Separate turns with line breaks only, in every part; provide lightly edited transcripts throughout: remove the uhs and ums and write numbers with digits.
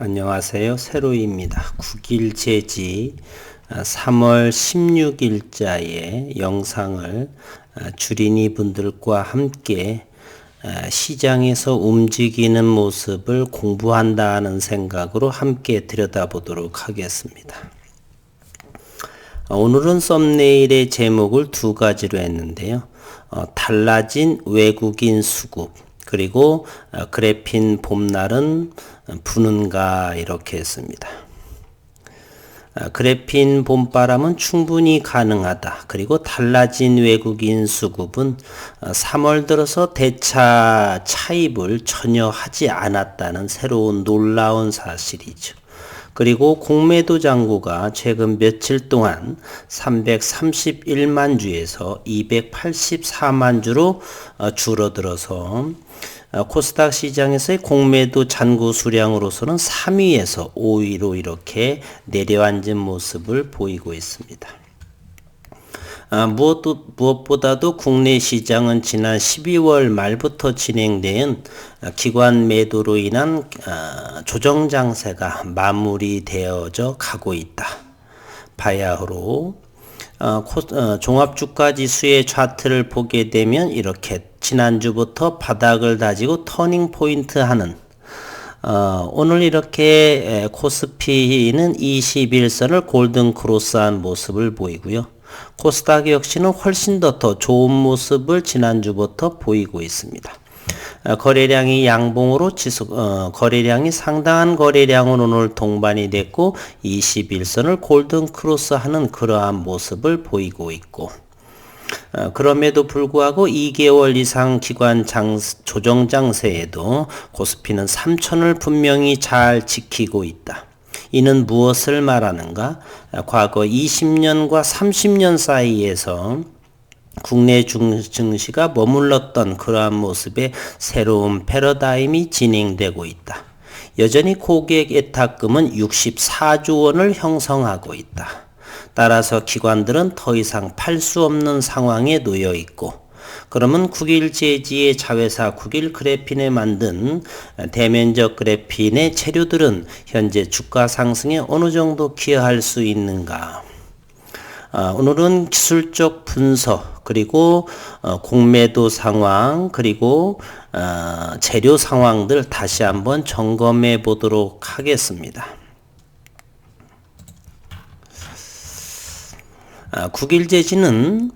안녕하세요. 세로이입니다. 9일 제지 3월 16일자의 영상을 주린이 분들과 함께 시장에서 움직이는 모습을 공부한다는 생각으로 함께 들여다보도록 하겠습니다. 오늘은 썸네일의 제목을 두 가지로 했는데요. 달라진 외국인 수급, 그리고 그래핀 봄날은 부는가, 이렇게 했습니다. 그래핀 봄바람은 충분히 가능하다. 그리고 달라진 외국인 수급은 3월 들어서 대차 차입을 전혀 하지 않았다는 새로운 놀라운 사실이죠. 그리고 공매도 잔고가 최근 며칠 동안 331만 주에서 284만 주로 줄어들어서 코스닥 시장에서의 공매도 잔고 수량으로서는 3위에서 5위로 이렇게 내려앉은 모습을 보이고 있습니다. 무엇보다도 국내 시장은 지난 12월 말부터 진행된 기관 매도로 인한 조정 장세가 마무리되어져 가고 있다 바야흐로 종합주가지수의 차트를 보게 되면 이렇게 지난주부터 바닥을 다지고 터닝 포인트 하는 오늘 이렇게 코스피는 21선을 골든 크로스한 모습을 보이고요. 코스닥 역시는 훨씬 더 좋은 모습을 지난주부터 보이고 있습니다. 거래량이 양봉으로 거래량이 상당한 거래량으로 오늘 동반이 됐고 21선을 골든 크로스 하는 그러한 모습을 보이고 있고, 그럼에도 불구하고 2개월 이상 기관 조정 장세에도 코스피는 3000을 분명히 잘 지키고 있다. 이는 무엇을 말하는가? 과거 20년과 30년 사이에서 국내 증시가 머물렀던 그러한 모습의 새로운 패러다임이 진행되고 있다. 여전히 고객 예탁금은 64조 원을 형성하고 있다. 따라서 기관들은 더 이상 팔 수 없는 상황에 놓여 있고, 그러면 9일 제지의 자회사 9일 그래핀에 만든 대면적 그래핀의 재료들은 현재 주가 상승에 어느 정도 기여할 수 있는가? 오늘은 기술적 분석, 그리고 공매도 상황, 그리고 재료 상황들 다시 한번 점검해 보도록 하겠습니다. 9일 제지는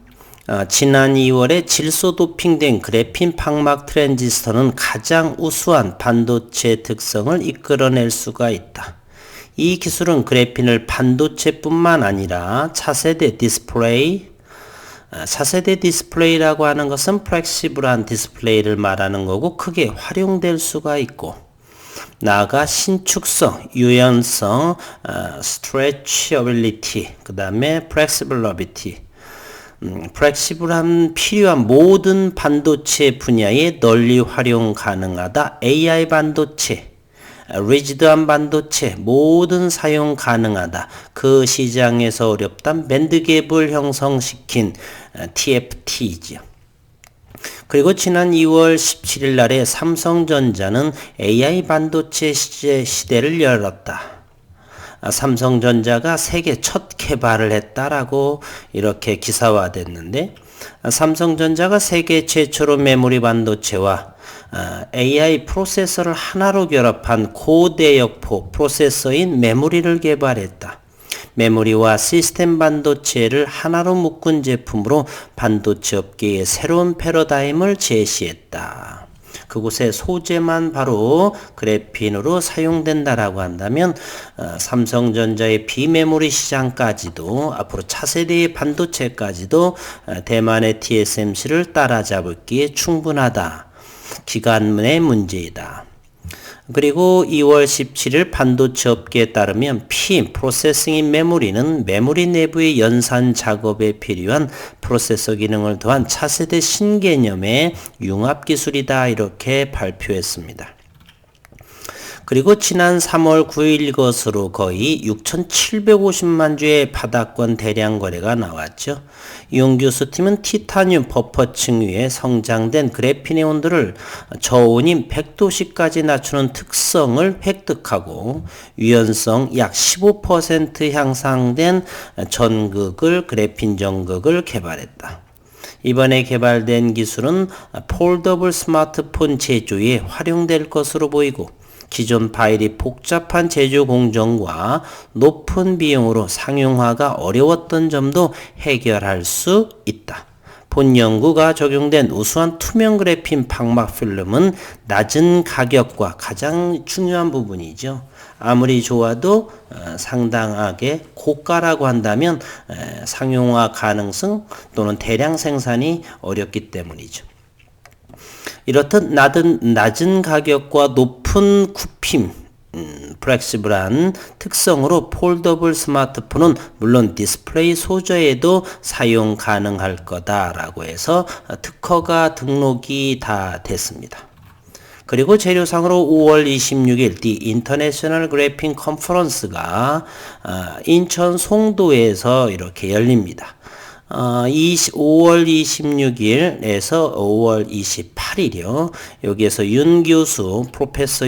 지난 2월에 질소 도핑된 그래핀 판막 트랜지스터는 가장 우수한 반도체 특성을 이끌어낼 수가 있다. 이 기술은 그래핀을 반도체뿐만 아니라 차세대 디스플레이라고 하는 것은 플렉시블한 디스플레이를 말하는 거고, 크게 활용될 수가 있고, 나아가 신축성, 유연성, 스트레치어빌리티, 그 다음에 플렉시블러비티, 플렉시블한 필요한 모든 반도체 분야에 널리 활용 가능하다. AI 반도체, 리지드한 반도체 모든 사용 가능하다. 그 시장에서 어렵단 밴드갭을 형성시킨 TFT죠. 그리고 지난 2월 17일 날에 삼성전자는 AI 반도체 시대를 열었다. 삼성전자가 세계 첫 개발을 했다라고 이렇게 기사화됐는데, 삼성전자가 세계 최초로 메모리 반도체와 AI 프로세서를 하나로 결합한 고대역폭 프로세서인 메모리를 개발했다. 메모리와 시스템 반도체를 하나로 묶은 제품으로 반도체 업계의 새로운 패러다임을 제시했다. 그곳의 소재만 바로 그래핀으로 사용된다라고 한다면 삼성전자의 비메모리 시장까지도, 앞으로 차세대의 반도체까지도 대만의 TSMC를 따라잡기에 충분하다. 기간의 문제이다. 그리고 2월 17일 반도체 업계에 따르면 프로세싱인 메모리는 메모리 내부의 연산 작업에 필요한 프로세서 기능을 더한 차세대 신개념의 융합 기술이다, 이렇게 발표했습니다. 그리고 지난 3월 9일 것으로 거의 6,750만 주의 바닥권 대량 거래가 나왔죠. 이용규수 팀은 티타늄 버퍼층 위에 성장된 그래핀의 온도를 저온인 100도씨까지 낮추는 특성을 획득하고 유연성 약 15% 향상된 전극을 그래핀 전극을 개발했다. 이번에 개발된 기술은 폴더블 스마트폰 제조에 활용될 것으로 보이고 기존 파일이 복잡한 제조 공정과 높은 비용으로 상용화가 어려웠던 점도 해결할 수 있다. 본 연구가 적용된 우수한 투명 그래핀 방막 필름은 낮은 가격과 가장 중요한 부분이죠. 아무리 좋아도 상당하게 고가라고 한다면 상용화 가능성 또는 대량 생산이 어렵기 때문이죠. 이렇듯 낮은 가격과 높은 굽힘, 플렉시블한 특성으로 폴더블 스마트폰은 물론 디스플레이 소저에도 사용 가능할 거다라고 해서 특허가 등록이 다 됐습니다. 그리고 재료상으로 5월 26일 The International Graphing Conference가 인천 송도에서 이렇게 열립니다. 5월 26일에서 5월 28일이요. 여기에서 윤 교수, 프로페서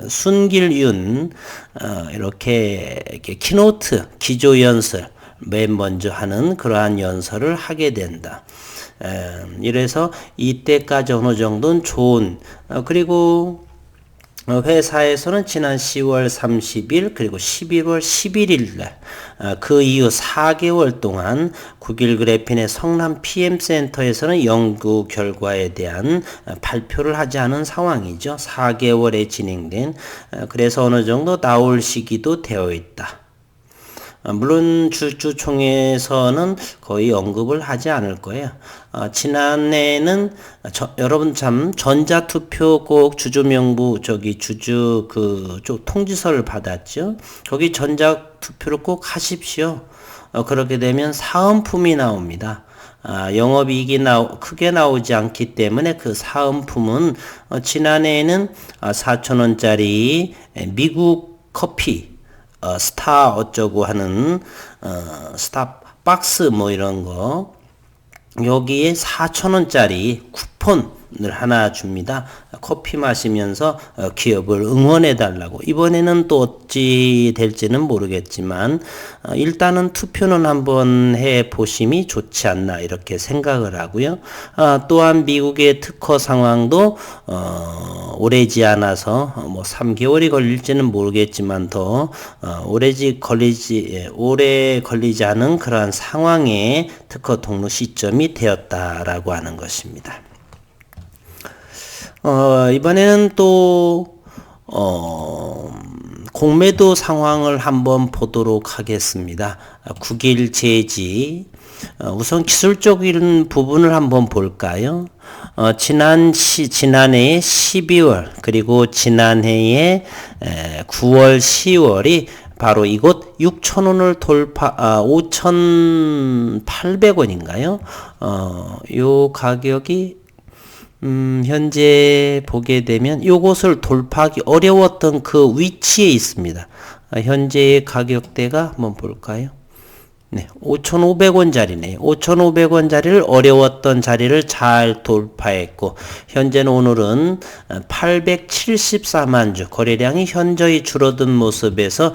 순길윤 이렇게 키노트 기조 연설 맨 먼저 하는 그러한 연설을 하게 된다. 이래서 이때까지 어느 정도는 좋은 그리고 회사에서는 지난 10월 30일 그리고 11월 11일 날 그 이후 4개월 동안 국일 그래핀의 성남 PM센터에서는 연구 결과에 대한 발표를 하지 않은 상황이죠. 4개월에 진행된 그래서 어느 정도 나올 시기도 되어 있다. 물론 주주총회에서는 거의 언급을 하지 않을 거예요. 지난해에는 여러분 참 전자투표 꼭 주주명부 주주 통지서를 받았죠. 거기 전자투표를 꼭 하십시오. 그렇게 되면 사은품이 나옵니다. 영업이익이 크게 나오지 않기 때문에 그 사은품은 지난해에는 4,000원짜리 미국 커피 스타 어쩌고 하는 스타 박스 뭐 이런 거 여기에 4,000원짜리 쿠폰을 하나 줍니다. 커피 마시면서 기업을 응원해 달라고. 이번에는 또 어찌 될지는 모르겠지만 일단은 투표는 한번 해 보심이 좋지 않나 이렇게 생각을 하고요. 또한 미국의 특허 상황도 오래지 않아서 뭐 3개월이 걸릴지는 모르겠지만 더 오래 걸리지 않은 그러한 상황에 특허 등록 시점이 되었다라고 하는 것입니다. 이번에는 또 공매도 상황을 한번 보도록 하겠습니다. 국일 제지 우선 기술적인 부분을 한번 볼까요? 지난해에 12월 그리고 지난해에 9월 10월이 바로 이곳 6,000원을 5,800원인가요? 요 가격이 현재 보게 되면 요것을 돌파하기 어려웠던 그 위치에 있습니다. 현재의 가격대가 한번 볼까요? 네, 5,500원짜리네요. 5,500원짜리를 어려웠던 자리를 잘 돌파했고 현재는 오늘은 874만 주 거래량이 현저히 줄어든 모습에서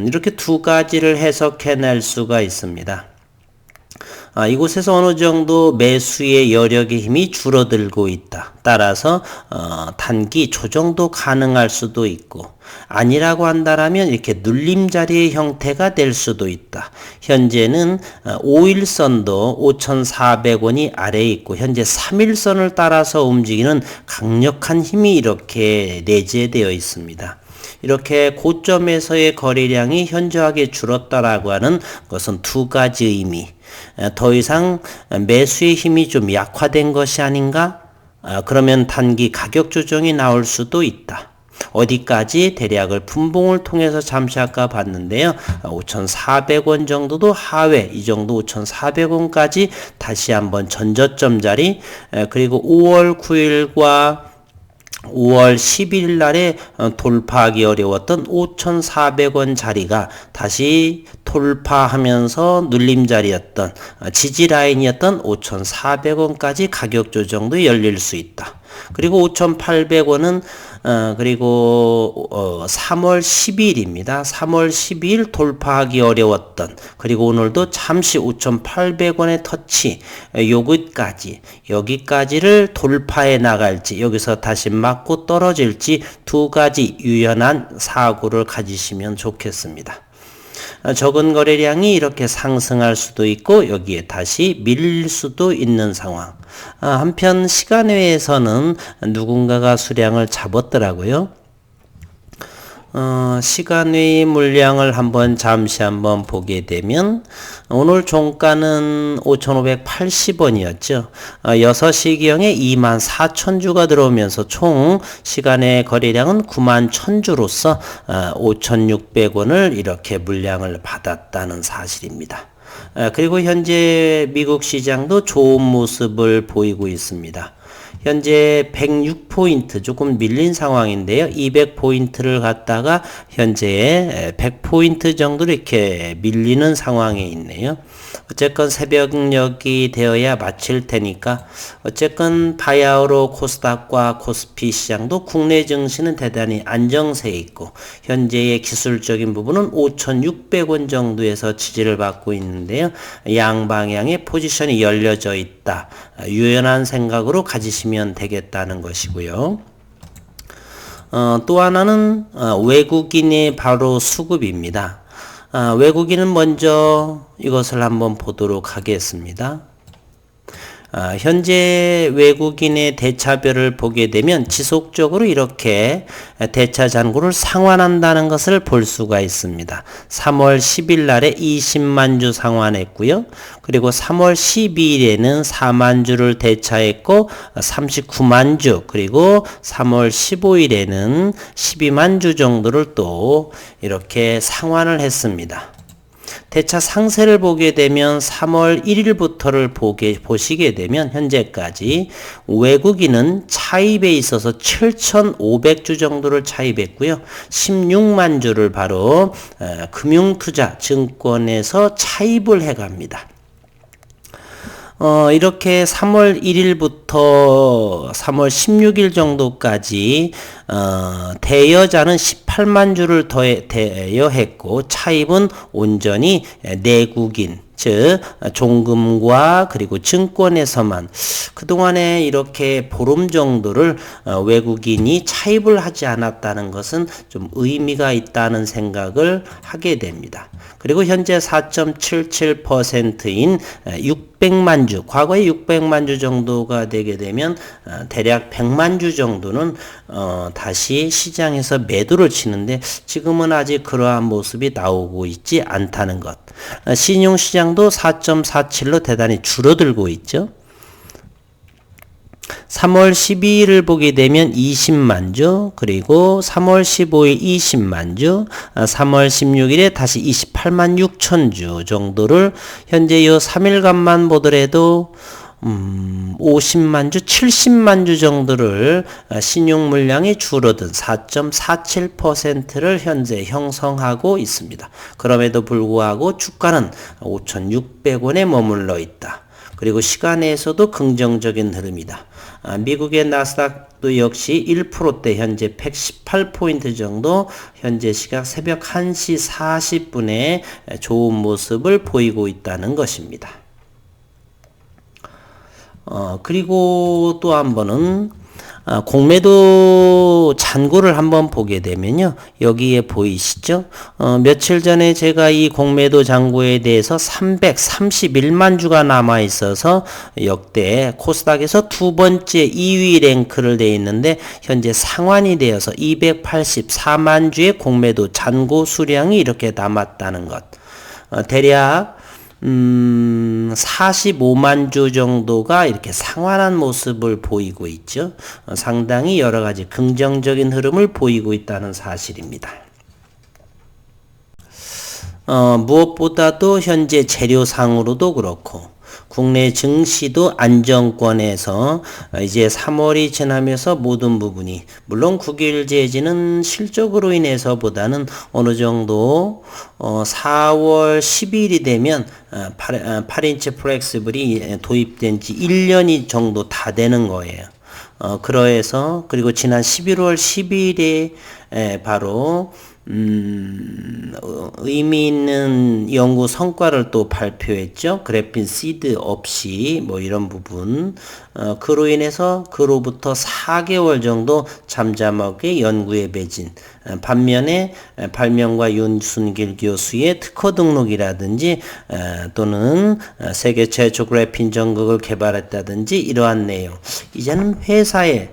이렇게 두 가지를 해석해낼 수가 있습니다. 이곳에서 어느 정도 매수의 여력의 힘이 줄어들고 있다. 따라서 단기 조정도 가능할 수도 있고 아니라고 한다라면 이렇게 눌림자리의 형태가 될 수도 있다. 현재는 5일선도 5,400원이 아래에 있고 현재 3일선을 따라서 움직이는 강력한 힘이 이렇게 내재되어 있습니다. 이렇게 고점에서의 거래량이 현저하게 줄었다라고 하는 것은 두 가지 의미. 더 이상 매수의 힘이 좀 약화된 것이 아닌가? 그러면 단기 가격 조정이 나올 수도 있다. 어디까지 대략을 분봉을 통해서 잠시 아까 봤는데요. 5,400원 정도도 하회, 이 정도 5,400원까지 다시 한번 전저점 자리, 그리고 5월 9일과 5월 10일 날에 돌파하기 어려웠던 5,400원 자리가 다시 돌파하면서 눌림자리였던 지지라인이었던 5,400원까지 가격 조정도 열릴 수 있다. 그리고 5,800원은 그리고 3월 12일입니다. 3월 12일 돌파하기 어려웠던, 그리고 오늘도 잠시 5,800원의 터치, 여기까지를 돌파해 나갈지, 여기서 다시 맞고 떨어질지 두 가지 유연한 사고를 가지시면 좋겠습니다. 적은 거래량이 이렇게 상승할 수도 있고 여기에 다시 밀릴 수도 있는 상황. 한편 시간외에서는 누군가가 수량을 잡았더라고요. 시간외의 물량을 잠시 한번 보게 되면 오늘 종가는 5,580원이었죠. 6시경에 24,000주가 들어오면서 총 시간의 거래량은 91,000주로서 5,600원을 이렇게 물량을 받았다는 사실입니다. 그리고 현재 미국 시장도 좋은 모습을 보이고 있습니다. 현재 106포인트 조금 밀린 상황인데요. 200포인트를 갖다가 현재 100포인트 정도 이렇게 밀리는 상황에 있네요. 어쨌건 새벽녘이 되어야 마칠 테니까 어쨌건 바야흐로 코스닥과 코스피 시장도 국내 증시는 대단히 안정세에 있고 현재의 기술적인 부분은 5,600원 정도에서 지지를 받고 있는데요. 양방향의 포지션이 열려져 있다. 유연한 생각으로 가지시면 되겠다는 것이고요. 또 하나는 외국인의 바로 수급입니다. 외국인은 먼저 이것을 한번 보도록 하겠습니다. 현재 외국인의 대차별을 보게 되면 지속적으로 이렇게 대차 잔고를 상환한다는 것을 볼 수가 있습니다. 3월 10일 날에 20만 주 상환했고요. 그리고 3월 12일에는 4만 주를 대차했고 39만 주, 그리고 3월 15일에는 12만 주 정도를 또 이렇게 상환을 했습니다. 대차 상세를 보게 되면 3월 1일부터를 보시게 되면 현재까지 외국인은 차입에 있어서 7,500주 정도를 차입했고요. 16만 주를 바로 금융투자 증권에서 차입을 해갑니다. 이렇게 3월 1일부터 3월 16일 정도까지 대여자는 18만 주를 대여했고 차입은 온전히 내국인, 즉 종금과 그리고 증권에서만 그동안에 이렇게 보름 정도를 외국인이 차입을 하지 않았다는 것은 좀 의미가 있다는 생각을 하게 됩니다. 그리고 현재 4.77%인 600만 주, 과거에 600만 주 정도가 되게 되면 대략 100만 주 정도는 다시 시장에서 매도를 치는데 지금은 아직 그러한 모습이 나오고 있지 않다는 것. 신용시장도 4.47로 대단히 줄어들고 있죠. 3월 12일을 보게 되면 20만 주, 그리고 3월 15일 20만 주, 3월 16일에 다시 28만 6천 주 정도를 현재 이 3일간만 보더라도 50만 주, 70만 주 정도를 신용 물량이 줄어든 4.47%를 현재 형성하고 있습니다. 그럼에도 불구하고 주가는 5,600원에 머물러 있다. 그리고 시간에서도 긍정적인 흐름이다. 미국의 나스닥도 역시 1%대 현재 118포인트 정도 현재 시각 새벽 1시 40분에 좋은 모습을 보이고 있다는 것입니다. 그리고 또 한 번은 공매도 잔고를 한번 보게 되면요. 여기에 보이시죠? 며칠 전에 제가 이 공매도 잔고에 대해서 331만 주가 남아 있어서 역대 코스닥에서 두 번째 2위 랭크를 돼 있는데 현재 상환이 되어서 284만 주의 공매도 잔고 수량이 이렇게 남았다는 것. 대략 45만 주 정도가 이렇게 상환한 모습을 보이고 있죠. 상당히 여러 가지 긍정적인 흐름을 보이고 있다는 사실입니다. 무엇보다도 현재 재료상으로도 그렇고 국내 증시도 안정권에서 이제 3월이 지나면서 모든 부분이 물론 9일 제지는 실적으로 인해서보다는 어느 정도 4월 10일이 되면 8인치 플렉시블이 도입된 지 1년이 정도 다 되는 거예요. 그래서 그리고 지난 11월 10일에 바로 의미 있는 연구 성과를 또 발표했죠. 그래핀 시드 없이 뭐 이런 부분. 그로 인해서 그로부터 4개월 정도 잠잠하게 연구에 매진. 반면에 발명가 윤순길 교수의 특허 등록이라든지 또는 세계 최초 그래핀 전극을 개발했다든지 이러한 내용. 이제는 회사에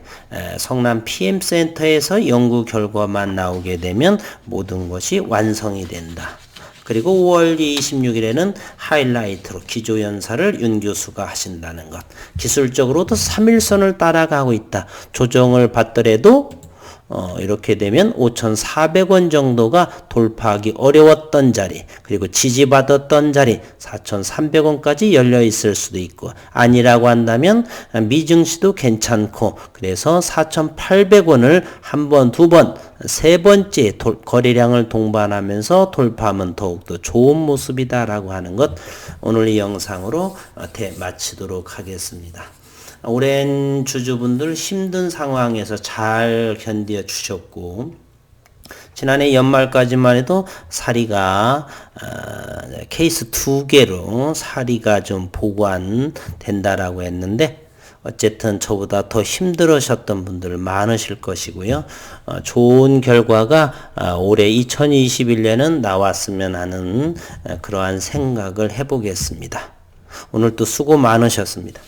성남 PM센터에서 연구 결과만 나오게 되면 모든 것이 완성이 된다. 그리고 5월 26일에는 하이라이트로 기조연사를 윤 교수가 하신다는 것. 기술적으로도 3일선을 따라가고 있다. 조정을 받더라도 이렇게 되면 5,400원 정도가 돌파하기 어려웠던 자리, 그리고 지지받았던 자리 4,300원까지 열려 있을 수도 있고, 아니라고 한다면 미증시도 괜찮고, 그래서 4,800원을 한 번, 두 번, 세 번째 거래량을 동반하면서 돌파하면 더욱더 좋은 모습이다라고 하는 것, 오늘 이 영상으로 마치도록 하겠습니다. 오랜 주주분들 힘든 상황에서 잘 견뎌 주셨고, 지난해 연말까지만 해도 사리가 케이스 2개로 사리가 좀 보관된다라고 했는데, 어쨌든 저보다 더 힘들으셨던 분들 많으실 것이고요. 좋은 결과가 올해 2021년은 나왔으면 하는 그러한 생각을 해보겠습니다. 오늘도 수고 많으셨습니다.